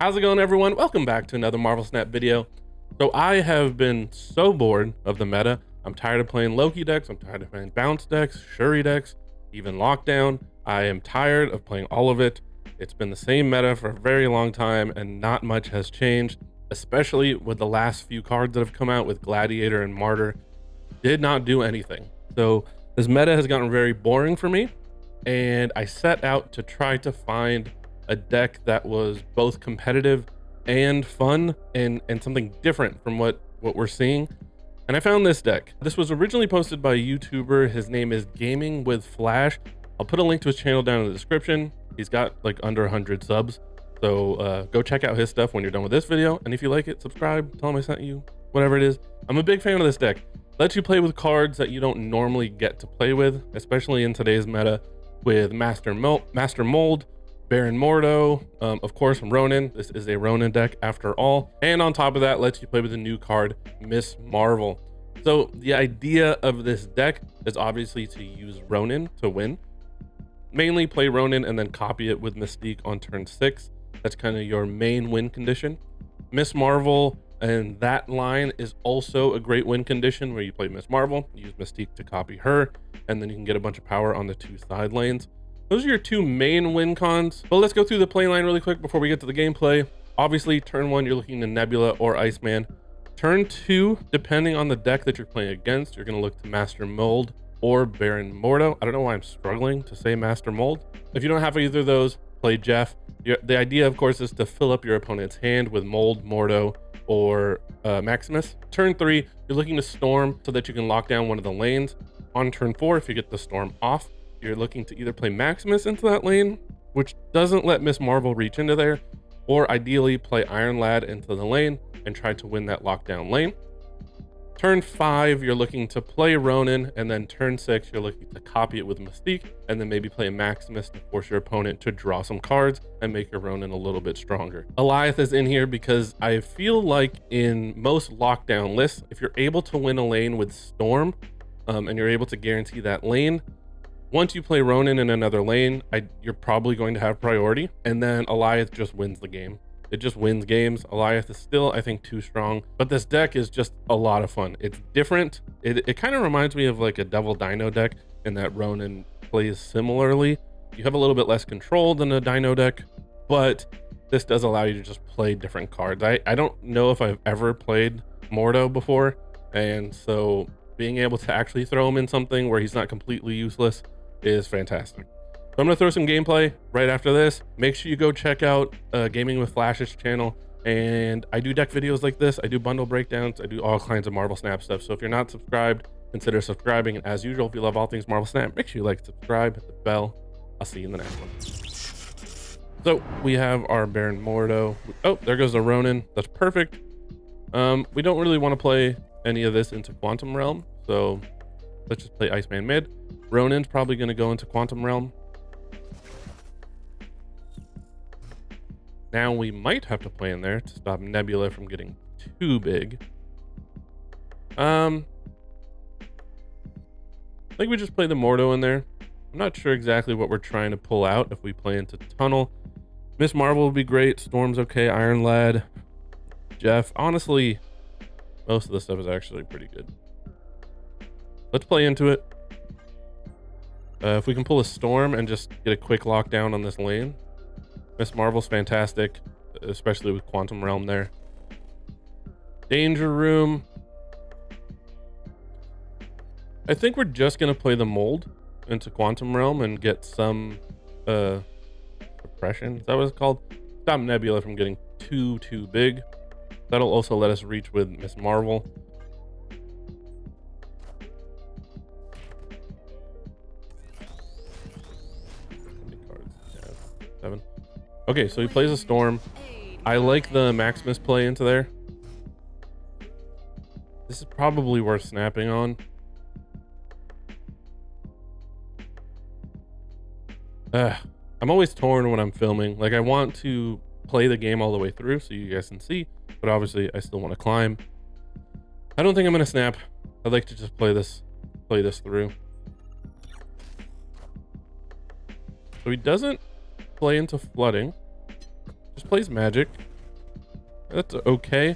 How's it going, everyone? Welcome back to another Marvel Snap video. So I have been so bored of the meta. I'm tired of playing Loki decks. I'm tired of playing bounce decks, Shuri decks, even lockdown. I am tired of playing all of it. It's been the same meta for a very long time and not much has changed, especially with the last few cards that have come out with Gladiator and Martyr. Did not do anything. So this meta has gotten very boring for me, and I set out to try to find a deck that was both competitive and fun and something different from what we're seeing. And I found this deck. This was originally posted by a YouTuber. His name is GamingWithFlash. I'll put a link to his channel down in the description. He's got like under 100 subs. So go check out his stuff when you're done with this video. And if you like it, subscribe, tell him I sent you, whatever it is. I'm a big fan of this deck. Lets you play with cards that you don't normally get to play with, especially in today's meta with Master Mold, Baron Mordo, of course, Ronan. This is a Ronan deck after all. And on top of that, lets you play with a new card, Miss Marvel. So the idea of this deck is obviously to use Ronan to win. Mainly play Ronan and then copy it with Mystique on turn 6. That's kind of your main win condition. Miss Marvel and that line is also a great win condition where you play Miss Marvel, use Mystique to copy her, and then you can get a bunch of power on the 2 side lanes. Those are your 2 main win cons. But let's go through the play line really quick before we get to the gameplay. Obviously, turn 1, you're looking to Nebula or Iceman. Turn 2, depending on the deck that you're playing against, you're going to look to Master Mold or Baron Mordo. I don't know why I'm struggling to say Master Mold. If you don't have either of those, play Jeff. The idea, of course, is to fill up your opponent's hand with Mold, Mordo, or Maximus. Turn 3, you're looking to Storm so that you can lock down one of the lanes. On turn 4, if you get the Storm off, you're looking to either play Maximus into that lane, which doesn't let Miss Marvel reach into there, or ideally play Iron Lad into the lane and try to win that lockdown lane. Turn 5, you're looking to play Ronan, and then turn 6, you're looking to copy it with Mystique, and then maybe play Maximus to force your opponent to draw some cards and make your Ronan a little bit stronger. Alioth is in here because I feel like in most lockdown lists, if you're able to win a lane with Storm, and you're able to guarantee that lane, once you play Ronan in another lane, you're probably going to have priority, and then Alioth just wins the game. It just wins games. Alioth is still, I think, too strong, but this deck is just a lot of fun. It's different. It kind of reminds me of like a Devil Dino deck in that Ronan plays similarly. You have a little bit less control than a Dino deck, but this does allow you to just play different cards. I don't know if I've ever played Mordo before, and so being able to actually throw him in something where he's not completely useless is fantastic. So I'm gonna throw some gameplay right after this. Make sure you go check out GamingWithFlash's channel, and I do deck videos like this. I do bundle breakdowns. I do all kinds of Marvel Snap stuff. So if you're not subscribed, consider subscribing. And as usual, if you love all things Marvel Snap, make sure you like, subscribe, hit the bell. I'll see you in the next one. So we have our Baron Mordo. Oh, there goes the Ronan. That's perfect. We don't really want to play any of this into Quantum Realm, so let's just play Iceman mid. Ronan's probably going to go into Quantum Realm. Now we might have to play in there to stop Nebula from getting too big. I think we just play the Mordo in there. I'm not sure exactly what we're trying to pull out if we play into Tunnel. Miss Marvel would be great. Storm's okay. Iron Lad. Jeff. Honestly, most of the stuff is actually pretty good. Let's play into it. If we can pull a Storm and just get a quick lockdown on this lane. Miss Marvel's fantastic, especially with Quantum Realm there. Danger Room. I think we're just going to play the Mold into Quantum Realm and get some suppression. Is that what it's called? Stop Nebula from getting too big. That'll also let us reach with Miss Marvel. Seven. Okay, so he plays a Storm. I like the Maximus play into there. This is probably worth snapping on. I'm always torn when I'm filming. Like, I want to play the game all the way through so you guys can see, but obviously I still want to climb. I don't think I'm gonna snap. I'd like to just play this through. So he doesn't play into flooding, just plays magic. That's okay.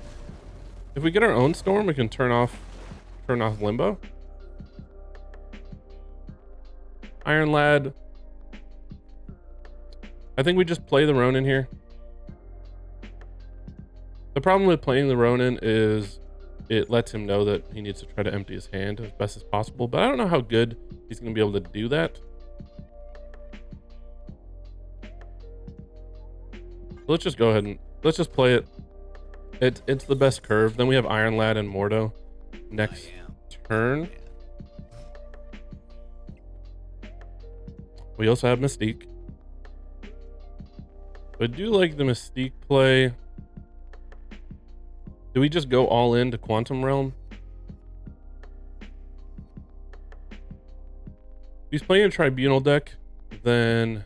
If we get our own storm, we can turn off Limbo. Iron Lad. I think we just play the Ronin here. The problem with playing the Ronin is it lets him know that he needs to try to empty his hand as best as possible, but I don't know how good he's going to be able to do that. Let's just go ahead and let's just play it. It's the best curve. Then we have Iron Lad and Mordo next turn. We also have Mystique. I do like the Mystique play. Do we just go all into Quantum Realm? If he's playing a Tribunal deck, then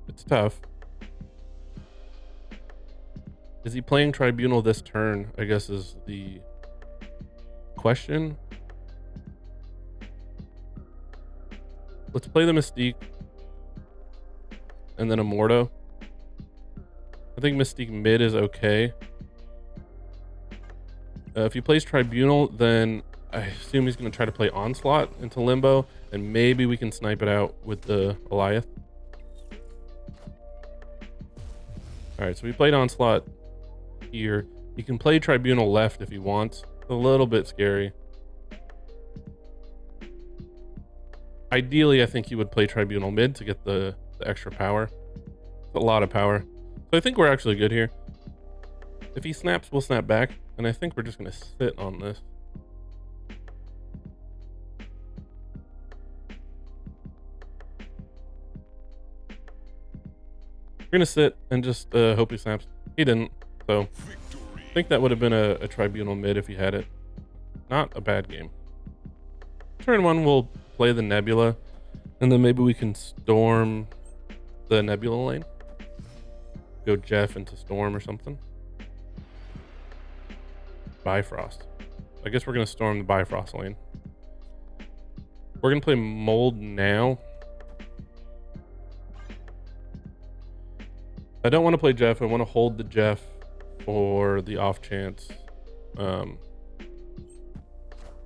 it's tough. Is he playing Tribunal this turn, I guess is the question. Let's play the Mystique and then a Mordo. I think Mystique mid is okay. If he plays Tribunal, then I assume he's going to try to play Onslaught into Limbo, and maybe we can snipe it out with the Goliath. All right, so we played Onslaught here. He can play Tribunal left if he wants. A little bit scary. Ideally, I think he would play Tribunal mid to get the extra power. It's a lot of power. So I think we're actually good here. If he snaps, we'll snap back. And I think we're just going to sit on this. We're going to sit and just hope he snaps. He didn't. So I think that would have been a Tribunal mid if he had it. Not a bad game. Turn one, we'll play the Nebula. And then maybe we can storm the Nebula lane. Go Jeff into Storm or something. Bifrost. I guess we're going to storm the Bifrost lane. We're going to play Mold now. I don't want to play Jeff. I want to hold the Jeff for the off chance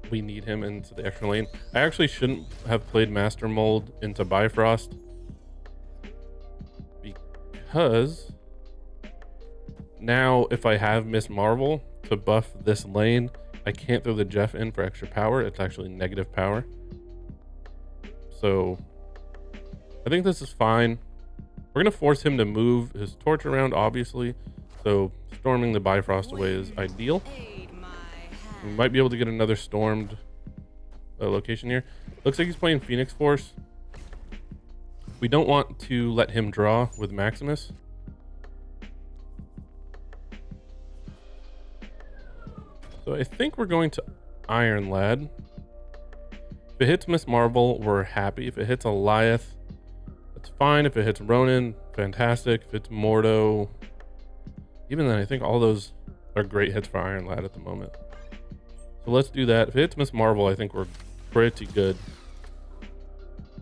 we need him into the extra lane. I actually shouldn't have played Master Mold into Bifrost because now if I have Miss Marvel to buff this lane, I can't throw the Jeff in for extra power. It's actually negative power. So I think this is fine. We're going to force him to move his torch around, obviously. So storming the Bifrost away is ideal. We might be able to get another stormed location here. Looks like he's playing Phoenix Force. We don't want to let him draw with Maximus. So I think we're going to Iron Lad. If it hits Miss Marvel, we're happy. If it hits Goliath, that's fine. If it hits Ronan, fantastic. If it's Mordo, even then, I think all those are great hits for Iron Lad at the moment. So let's do that. If it hits Miss Marvel, I think we're pretty good.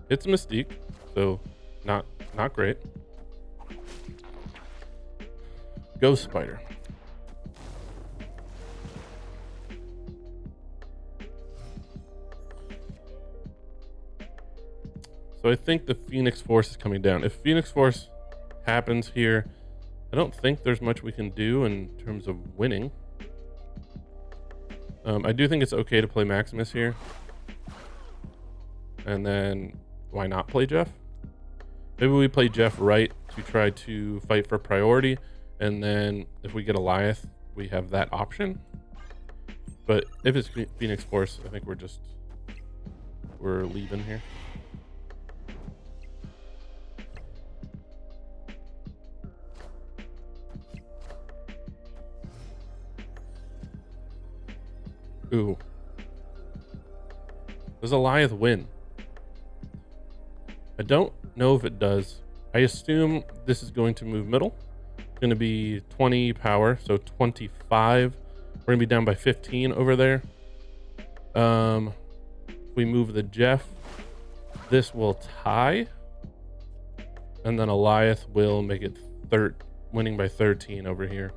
It's Mystique, so not great. Ghost Spider. So I think the Phoenix Force is coming down. If Phoenix Force happens here, I don't think there's much we can do in terms of winning. I do think it's okay to play Maximus here. And then why not play Jeff? Maybe we play Jeff right to try to fight for priority. And then if we get Goliath, we have that option. But if it's Phoenix Force, I think we're leaving here. Ooh. Does Goliath win? I don't know if it does. I assume this is going to move middle. It's going to be 20 power, so 25. We're going to be down by 15 over there. We move the Jeff. This will tie, and then Eliath will make it winning by 13 over here.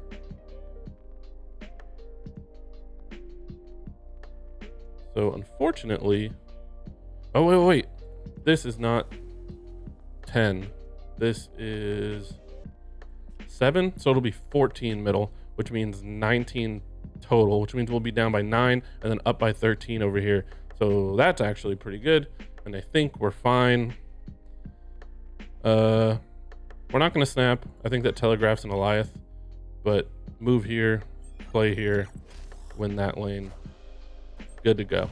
So unfortunately, oh wait, this is not 10. This is 7, so it'll be 14 middle, which means 19 total, which means we'll be down by 9 and then up by 13 over here. So that's actually pretty good, and I think we're fine. We're not going to snap. I think that telegraphs an Eliath, but move here, play here, win that lane. Good to go.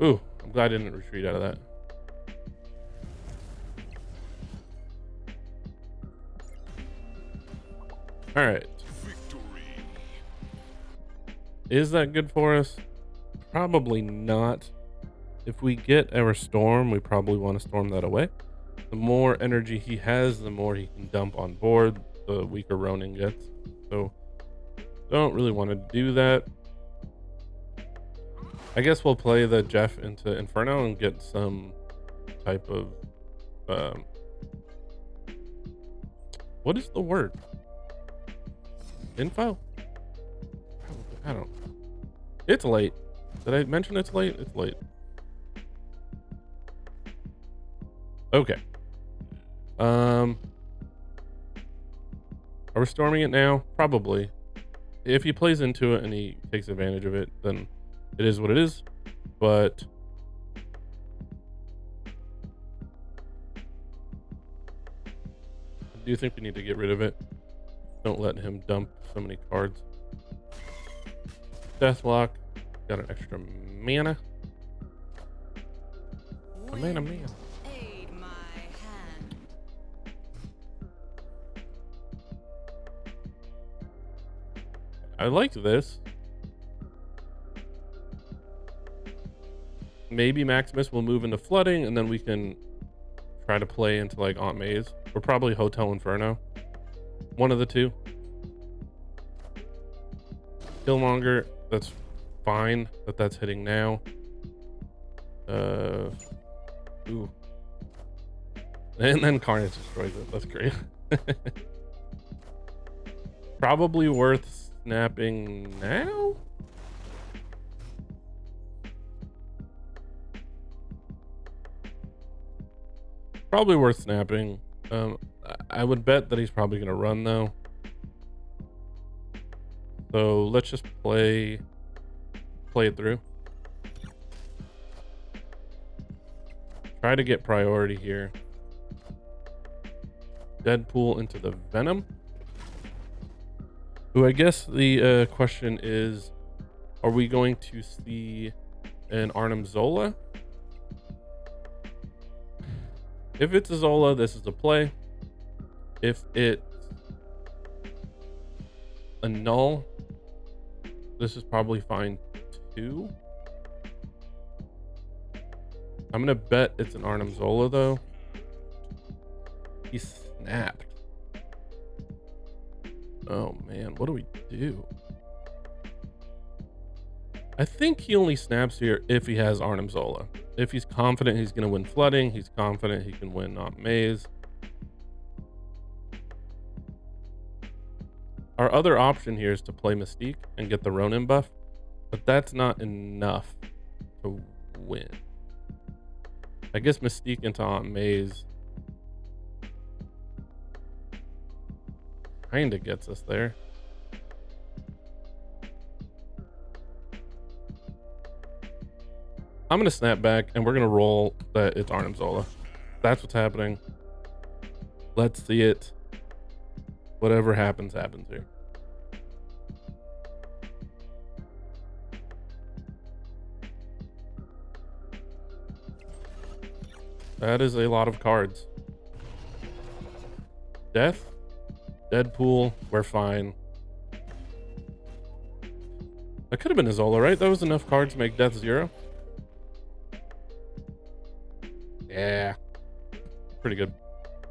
Ooh, I'm glad I didn't retreat out of that. All right. Victory. Is that good for us? Probably not. If we get our storm, we probably want to storm that away. The more energy he has, the more he can dump on board, the weaker Ronan gets. So don't really want to do that. I guess we'll play the Jeff into Inferno and get some type of what is the word? Info? I don't. It's late. Did I mention it's late? It's late. Okay. Are we storming it now? Probably. If he plays into it and he takes advantage of it, then it is what it is. But I do think we need to get rid of it. Don't let him dump so many cards. Deathlock. Got an extra mana. A mana. Aid my hand. I like this. Maybe Maximus will move into flooding, and then we can try to play into like Aunt May's. Or probably Hotel Inferno. One of the two. Killmonger, that's fine that that's hitting now. Ooh. And then Carnage destroys it. That's great. Probably worth snapping now? Probably worth snapping. I would bet that he's probably going to run though. So let's just play it through. Try to get priority here. Deadpool into the Venom. Who I guess the question is, are we going to see an Arnim Zola? If it's a Zola, this is a play. If it's a null, this is probably fine too. I'm gonna bet it's an Arnim Zola though. He snapped. Oh man, what do we do? I think he only snaps here if he has Arnim Zola. If he's confident he's gonna win flooding, he's confident he can win Aunt May's. Our other option here is to play Mystique and get the Ronan buff, but that's not enough to win. I guess Mystique into Aunt May's kinda gets us there. I'm gonna snap back and we're gonna roll that it's Arnim Zola. That's what's happening. Let's see it. Whatever happens, happens here. That is a lot of cards. Death, Deadpool, we're fine. That could have been a Zola, right? That was enough cards to make Death 0. Yeah. Pretty good.